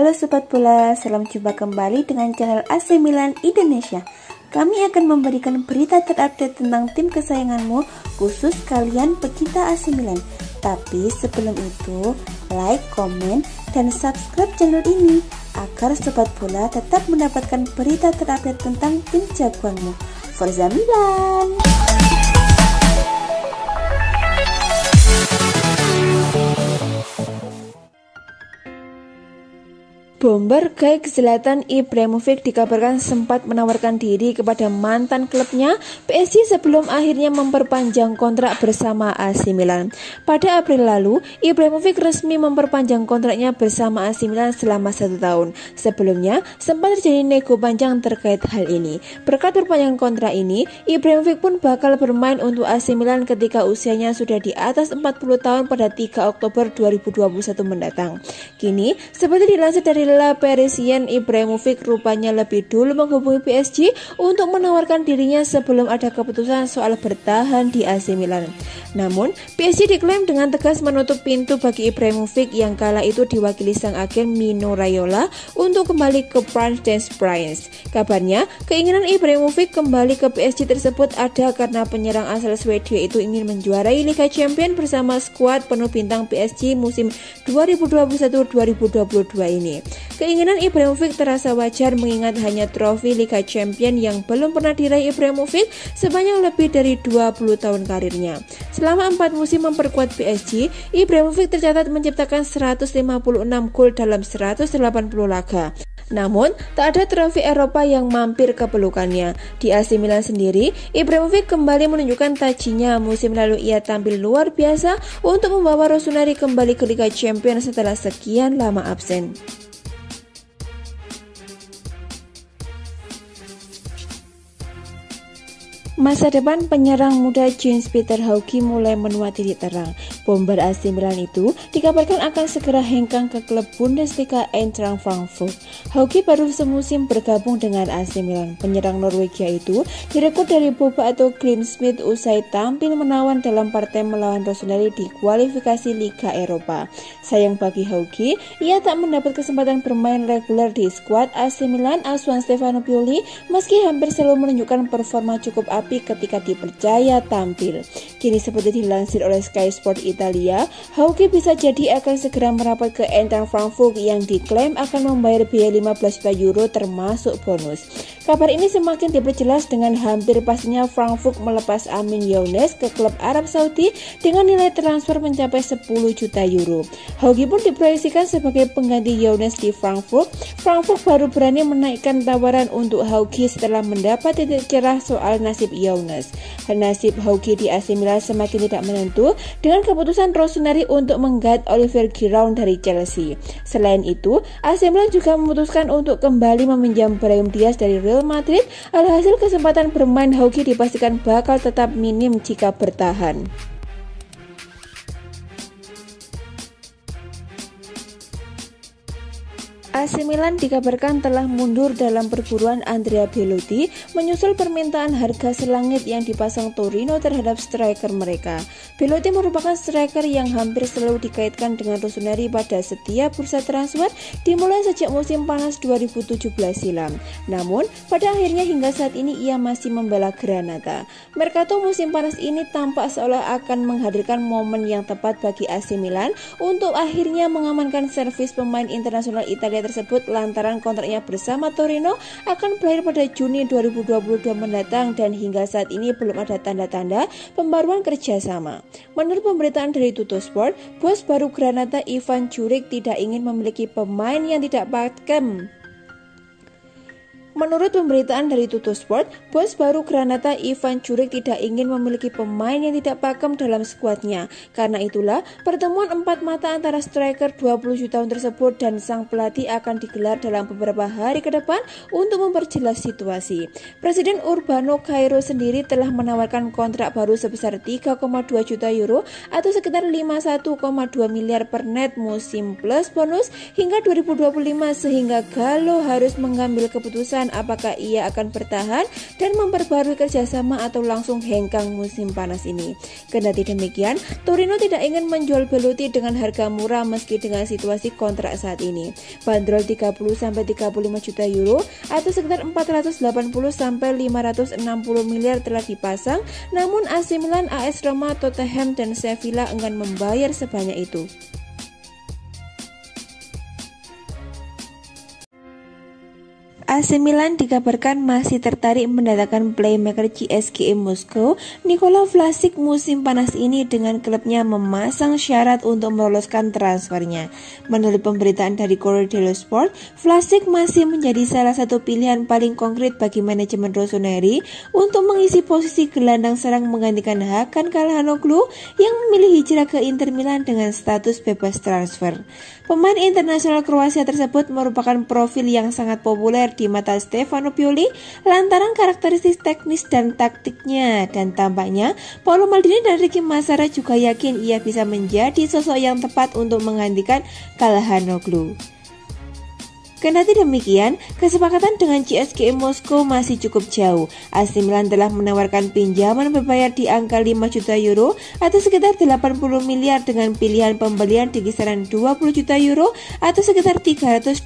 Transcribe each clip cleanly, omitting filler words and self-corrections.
Halo Sobat Bola, salam jumpa kembali dengan channel AC Milan Indonesia. Kami akan memberikan berita terupdate tentang tim kesayanganmu, khusus kalian pecinta AC Milan. Tapi sebelum itu, like, komen, dan subscribe channel ini agar Sobat Bola tetap mendapatkan berita terupdate tentang tim jagoanmu. Forza Milan! Bomber Gaik Zlatan Ibrahimovic dikabarkan sempat menawarkan diri kepada mantan klubnya PSG sebelum akhirnya memperpanjang kontrak bersama AC Milan. Pada April lalu, Ibrahimovic resmi memperpanjang kontraknya bersama AC Milan selama 1 tahun. Sebelumnya, sempat terjadi nego panjang terkait hal ini. Berkat perpanjangan kontrak ini, Ibrahimovic pun bakal bermain untuk AC Milan ketika usianya sudah di atas 40 tahun pada 3 Oktober 2021 mendatang. Kini, seperti dilansir dari La Parisien, Ibrahimovic rupanya lebih dulu menghubungi PSG untuk menawarkan dirinya sebelum ada keputusan soal bertahan di AC Milan. Namun, PSG diklaim dengan tegas menutup pintu bagi Ibrahimovic yang kala itu diwakili sang agen Mino Raiola untuk kembali ke Parc des Princes. Kabarnya, keinginan Ibrahimovic kembali ke PSG tersebut ada karena penyerang asal Swedia itu ingin menjuarai Liga Champions bersama skuad penuh bintang PSG musim 2021-2022 ini. Keinginan Ibrahimovic terasa wajar mengingat hanya trofi Liga Champions yang belum pernah diraih Ibrahimovic sebanyak lebih dari 20 tahun karirnya. Selama 4 musim memperkuat PSG, Ibrahimovic tercatat menciptakan 156 gol dalam 180 laga. Namun, tak ada trofi Eropa yang mampir ke pelukannya. Di AC Milan sendiri, Ibrahimovic kembali menunjukkan tajinya. Musim lalu ia tampil luar biasa untuk membawa Rossoneri kembali ke Liga Champions setelah sekian lama absen. Masa depan penyerang muda Jens-Peter Hauge mulai menuai titik terang. Bomber AC Milan itu dikabarkan akan segera hengkang ke klub Bundesliga Eintracht Frankfurt. Hauge baru semusim bergabung dengan AC Milan. Penyerang Norwegia itu direkrut dari Boba atau Grimsmith usai tampil menawan dalam partai melawan Rossoneri di kualifikasi Liga Eropa. Sayang bagi Hauge, ia tak mendapat kesempatan bermain reguler di skuad AC Milan asuhan Stefano Pioli meski hampir selalu menunjukkan performa cukup ketika dipercaya tampil. Kini seperti dilansir oleh Sky Sport Italia, Hauge bisa jadi akan segera merapat ke Eintracht Frankfurt yang diklaim akan membayar biaya 15 juta euro termasuk bonus. Kabar ini semakin diperjelas dengan hampir pastinya Frankfurt melepas Amin Younes ke klub Arab Saudi dengan nilai transfer mencapai 10 juta euro. Hauge pun diproyeksikan sebagai pengganti Younes di Frankfurt. Frankfurt baru berani menaikkan tawaran untuk Hauge setelah mendapat titik cerah soal nasib Younes. Nasib Hauge di AC Milan semakin tidak menentu dengan keputusan Rossoneri untuk menggait Olivier Giroud dari Chelsea. Selain itu, AC Milan juga memutuskan untuk kembali meminjam Brahim Diaz dari Real Madrid. Alhasil kesempatan bermain Hauge dipastikan bakal tetap minim jika bertahan. AC Milan dikabarkan telah mundur dalam perburuan Andrea Belotti menyusul permintaan harga selangit yang dipasang Torino terhadap striker mereka. Belotti merupakan striker yang hampir selalu dikaitkan dengan Rossoneri pada setiap bursa transfer dimulai sejak musim panas 2017 silam. Namun, pada akhirnya hingga saat ini ia masih membela Granata. Mercato musim panas ini tampak seolah akan menghadirkan momen yang tepat bagi AC Milan untuk akhirnya mengamankan servis pemain internasional Italia tersebut lantaran kontraknya bersama Torino akan berakhir pada Juni 2022 mendatang dan hingga saat ini belum ada tanda-tanda pembaruan kerjasama. Menurut pemberitaan dari Tuttosport, bos baru Granata Ivan Juric tidak ingin memiliki pemain yang tidak pakem. Menurut pemberitaan dari Tuttosport, bos baru Granata Ivan Juric tidak ingin memiliki pemain yang tidak pakem dalam skuadnya. Karena itulah, pertemuan empat mata antara striker 27 tahun tersebut dan sang pelatih akan digelar dalam beberapa hari ke depan untuk memperjelas situasi. Presiden Urbano Cairo sendiri telah menawarkan kontrak baru sebesar 3,2 juta euro atau sekitar 51,2 miliar per net musim plus bonus hingga 2025 sehingga Gallo harus mengambil keputusan Milan apakah ia akan bertahan dan memperbarui kerjasama atau langsung hengkang musim panas ini. Kendati demikian, Torino tidak ingin menjual Belotti dengan harga murah meski dengan situasi kontrak saat ini. Bandrol 30-35 juta euro atau sekitar 480-560 miliar telah dipasang, namun AC Milan, AS Roma, Tottenham, dan Sevilla enggan membayar sebanyak itu. AC Milan dikabarkan masih tertarik mendatangkan playmaker CSKA Moskow Nikola Vlasic musim panas ini dengan klubnya memasang syarat untuk meloloskan transfernya. Menurut pemberitaan dari Corriere dello Sport, Vlasic masih menjadi salah satu pilihan paling konkret bagi manajemen Rossoneri untuk mengisi posisi gelandang serang menggantikan Hakan Calhanoglu yang memilih hijrah ke Inter Milan dengan status bebas transfer. Pemain internasional Kroasia tersebut merupakan profil yang sangat populer di mata Stefano Pioli lantaran karakteristik teknis dan taktiknya, dan tampaknya Paolo Maldini dan Ricky Massara juga yakin ia bisa menjadi sosok yang tepat untuk menggantikan Calhanoglu. Kendati demikian, kesepakatan dengan CSKA Moskow masih cukup jauh. AC Milan telah menawarkan pinjaman berbayar di angka 5 juta euro atau sekitar 80 miliar dengan pilihan pembelian di kisaran 20 juta euro atau sekitar 320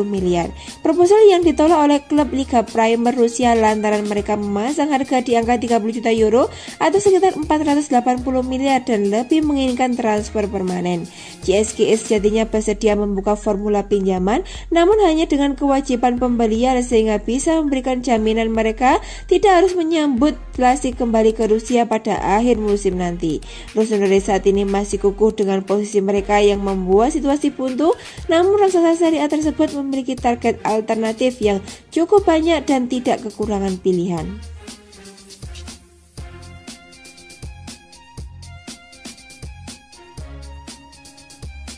miliar. Proposal yang ditolak oleh klub Liga Primer Rusia lantaran mereka memasang harga di angka 30 juta euro atau sekitar 480 miliar dan lebih menginginkan transfer permanen. CSKA sejatinya bersedia membuka formula pinjaman, namun hanya dengan kewajiban pembelian sehingga bisa memberikan jaminan mereka tidak harus menyambut Vlasic kembali ke Rusia pada akhir musim nanti. Rossoneri saat ini masih kukuh dengan posisi mereka yang membuat situasi buntu, namun raksasa Serie A tersebut memiliki target alternatif yang cukup banyak dan tidak kekurangan pilihan.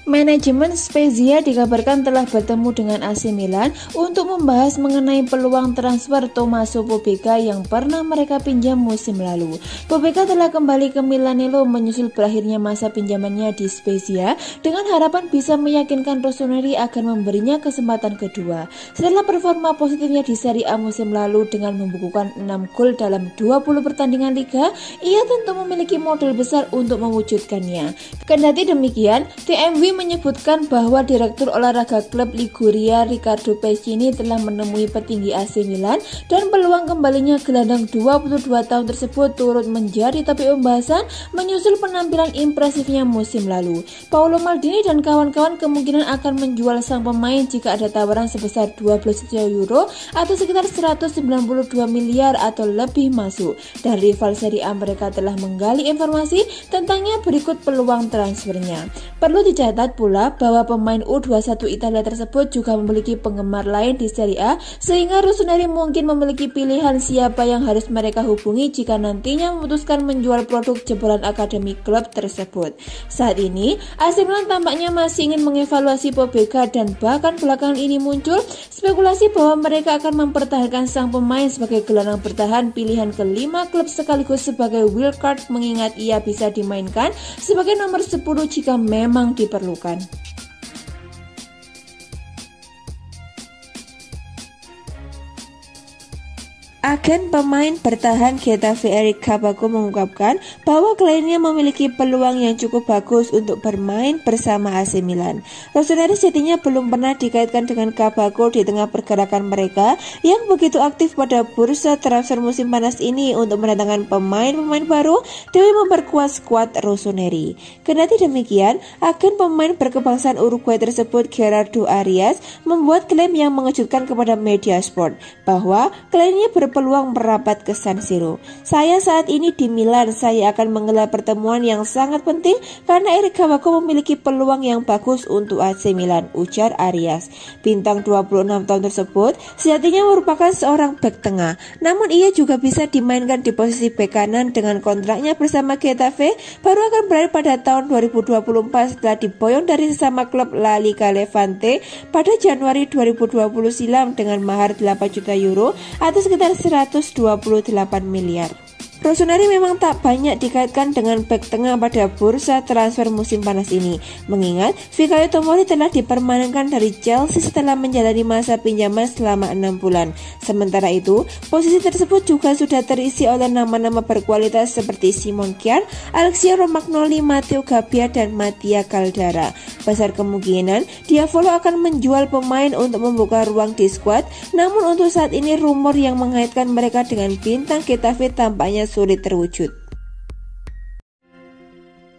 Manajemen Spezia dikabarkan telah bertemu dengan AC Milan untuk membahas mengenai peluang transfer Tommaso Pobega yang pernah mereka pinjam musim lalu. Pobega telah kembali ke Milanello menyusul berakhirnya masa pinjamannya di Spezia dengan harapan bisa meyakinkan Rossoneri akan memberinya kesempatan kedua. Setelah performa positifnya di Serie A musim lalu dengan membukukan 6 gol dalam 20 pertandingan liga, ia tentu memiliki modal besar untuk mewujudkannya. Kendati demikian, TMW menyebutkan bahwa Direktur Olahraga klub Liguria Riccardo Pecini telah menemui petinggi AC Milan dan peluang kembalinya gelandang 22 tahun tersebut turut menjadi topik pembahasan menyusul penampilan impresifnya musim lalu. Paolo Maldini dan kawan-kawan kemungkinan akan menjual sang pemain jika ada tawaran sebesar 12 juta euro atau sekitar 192 miliar atau lebih masuk. Dan rival Serie A mereka telah menggali informasi tentangnya, berikut peluang transfernya. Perlu dicatat pula bahwa pemain U21 Italia tersebut juga memiliki penggemar lain di Serie A, sehingga Rossoneri mungkin memiliki pilihan siapa yang harus mereka hubungi jika nantinya memutuskan menjual produk jebolan akademi klub tersebut. Saat ini, AC Milan tampaknya masih ingin mengevaluasi Pobega dan bahkan belakangan ini muncul spekulasi bahwa mereka akan mempertahankan sang pemain sebagai gelandang bertahan pilihan kelima klub sekaligus sebagai wildcard, mengingat ia bisa dimainkan sebagai nomor 10 jika memang diperlukan. Agen pemain bertahan Getafe Eric Cabaco mengungkapkan bahwa kliennya memiliki peluang yang cukup bagus untuk bermain bersama AC Milan. Rossoneri sejatinya belum pernah dikaitkan dengan Cabaco di tengah pergerakan mereka yang begitu aktif pada bursa transfer musim panas ini untuk mendatangkan pemain-pemain baru demi memperkuat skuad Rossoneri. Kendati demikian, agen pemain berkebangsaan Uruguay tersebut Gerardo Arias membuat klaim yang mengejutkan kepada media sport bahwa kliennya peluang merapat ke San Siro. Saya saat ini di Milan, saya akan menggelar pertemuan yang sangat penting karena Eric Cabaco memiliki peluang yang bagus untuk AC Milan, ujar Arias. Bintang 26 tahun tersebut sejatinya merupakan seorang bek tengah, namun ia juga bisa dimainkan di posisi bek kanan dengan kontraknya bersama Getafe baru akan berakhir pada tahun 2024 setelah diboyong dari sesama klub La Liga Levante pada Januari 2020 silam dengan mahar 8 juta euro atau sekitar 128 miliar. Rossoneri memang tak banyak dikaitkan dengan bek tengah pada bursa transfer musim panas ini, mengingat Fikayo Tomori telah dipermanenkan dari Chelsea setelah menjalani masa pinjaman selama 6 bulan. Sementara itu, posisi tersebut juga sudah terisi oleh nama-nama berkualitas seperti Simon Kjaer, Alexia Romagnoli, Matteo Gabbia, dan Mattia Caldara. Besar kemungkinan Diavolo akan menjual pemain untuk membuka ruang di skuad, namun untuk saat ini rumor yang mengaitkan mereka dengan bintang Getafe tampaknya sulit terwujud.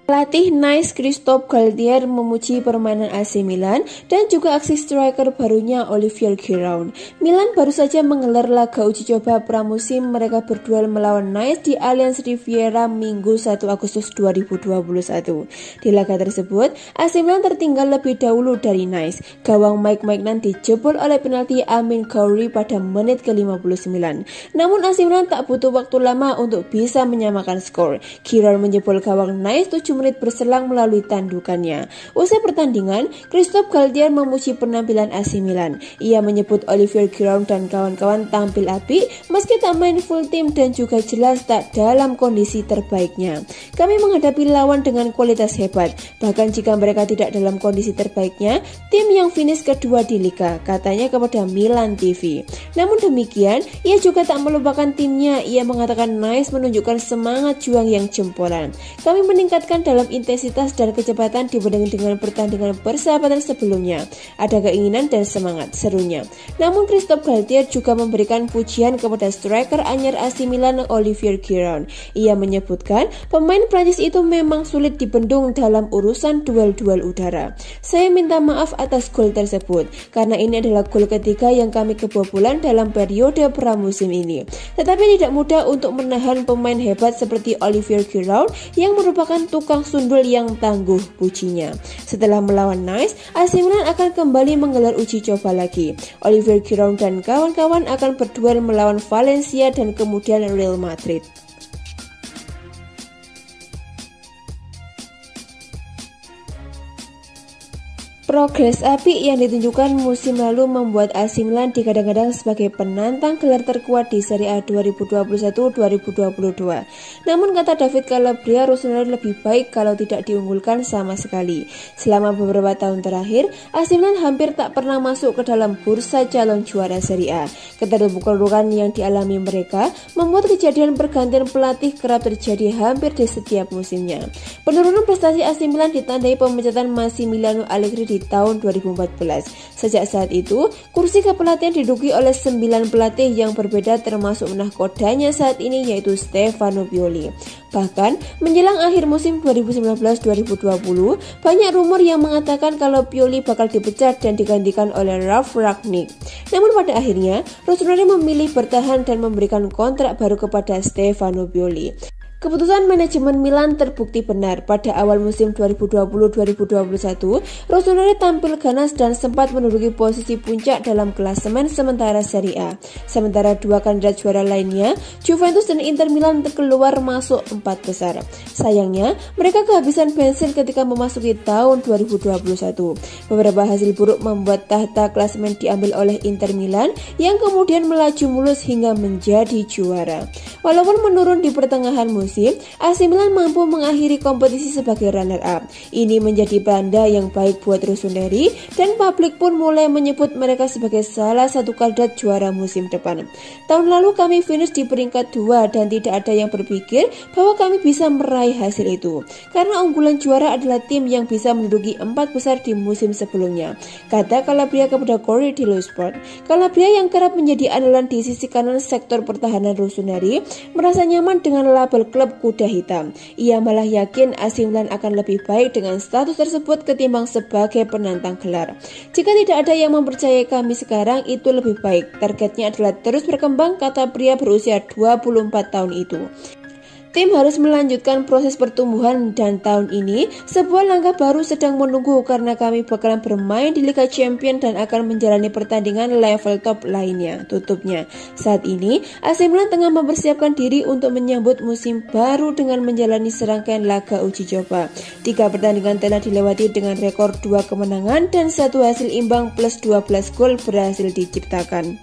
Pelatih Nice Christophe Galtier memuji permainan AC Milan dan juga aksi striker barunya Olivier Giroud. Milan baru saja menggelar laga uji coba pramusim mereka berduel melawan Nice di Allianz Riviera Minggu 1 Agustus 2021. Di laga tersebut, AC Milan tertinggal lebih dahulu dari Nice. Gawang Mike Maignan dijebol oleh penalti Amine Gouiri pada menit ke-59. Namun AC Milan tak butuh waktu lama untuk bisa menyamakan skor. Giroud menjebol gawang Nice 7 menit berselang melalui tandukannya. Usai pertandingan, Christophe Galtier memuji penampilan AC Milan. Ia menyebut Olivier Giroud dan kawan-kawan tampil apik meski tak main full tim dan juga jelas tak dalam kondisi terbaiknya. Kami menghadapi lawan dengan kualitas hebat, bahkan jika mereka tidak dalam kondisi terbaiknya, tim yang finish kedua di Liga, katanya kepada Milan TV. Namun demikian, ia juga tak melupakan timnya. Ia mengatakan Nice menunjukkan semangat juang yang jempolan. Kami meningkatkan dalam intensitas dan kecepatan dibanding dengan pertandingan persahabatan sebelumnya. Ada keinginan dan semangat, serunya. Namun Christophe Galtier juga memberikan pujian kepada striker anyar AC Milan Olivier Giroud. Ia menyebutkan pemain Prancis itu memang sulit dibendung dalam urusan duel-duel udara. Saya minta maaf atas gol tersebut, karena ini adalah gol ketiga yang kami kebobolan dalam periode pramusim ini. Tetapi tidak mudah untuk menahan pemain hebat seperti Olivier Giroud yang merupakan tukang sundul yang tangguh, pujinya. Setelah melawan Nice, AC Milan akan kembali menggelar uji coba lagi. Olivier Giroud dan kawan-kawan akan berduel melawan Valencia dan kemudian Real Madrid. Progres apik yang ditunjukkan musim lalu membuat AC Milan digadang-gadang sebagai penantang gelar terkuat di Serie A 2021-2022. Namun kata David Calabria, Rossoneri lebih baik kalau tidak diunggulkan sama sekali. Selama beberapa tahun terakhir, AC Milan hampir tak pernah masuk ke dalam bursa calon juara Serie A. Keterpurukan yang dialami mereka membuat kejadian pergantian pelatih kerap terjadi hampir di setiap musimnya. Penurunan prestasi AC Milan ditandai pemecatan Massimiliano Allegri di tahun 2014. Sejak saat itu, kursi kepelatihan diduduki oleh 9 pelatih yang berbeda termasuk nahkodanya saat ini yaitu Stefano Pioli. Bahkan, menjelang akhir musim 2019-2020, banyak rumor yang mengatakan kalau Pioli bakal dipecat dan digantikan oleh Ralf Rangnick. Namun pada akhirnya, Rossoneri memilih bertahan dan memberikan kontrak baru kepada Stefano Pioli. Keputusan manajemen Milan terbukti benar. Pada awal musim 2020-2021, Rossoneri tampil ganas dan sempat menduduki posisi puncak dalam klasemen sementara Serie A. Sementara dua kandidat juara lainnya, Juventus dan Inter Milan keluar masuk 4 besar. Sayangnya, mereka kehabisan bensin ketika memasuki tahun 2021. Beberapa hasil buruk membuat tahta klasemen diambil oleh Inter Milan yang kemudian melaju mulus hingga menjadi juara. Walaupun menurun di pertengahan musim, AC Milan mampu mengakhiri kompetisi sebagai runner-up. Ini menjadi tanda yang baik buat Rossoneri dan publik pun mulai menyebut mereka sebagai salah satu kandidat juara musim depan. Tahun lalu kami finish di peringkat 2 dan tidak ada yang berpikir bahwa kami bisa meraih hasil itu. Karena unggulan juara adalah tim yang bisa menduduki 4 besar di musim sebelumnya, kata Calabria kepada Corriere dello Sport. Calabria yang kerap menjadi andalan di sisi kanan sektor pertahanan Rossoneri merasa nyaman dengan label klub kuda hitam. Ia malah yakin AC Milan akan lebih baik dengan status tersebut ketimbang sebagai penantang gelar. Jika tidak ada yang mempercayai kami sekarang, itu lebih baik. Targetnya adalah terus berkembang, kata pria berusia 24 tahun itu. Tim harus melanjutkan proses pertumbuhan dan tahun ini sebuah langkah baru sedang menunggu karena kami bakalan bermain di Liga Champions dan akan menjalani pertandingan level top lainnya, tutupnya. Saat ini, AC Milan tengah mempersiapkan diri untuk menyambut musim baru dengan menjalani serangkaian laga uji coba. 3 pertandingan telah dilewati dengan rekor 2 kemenangan dan 1 hasil imbang plus 12 gol berhasil diciptakan.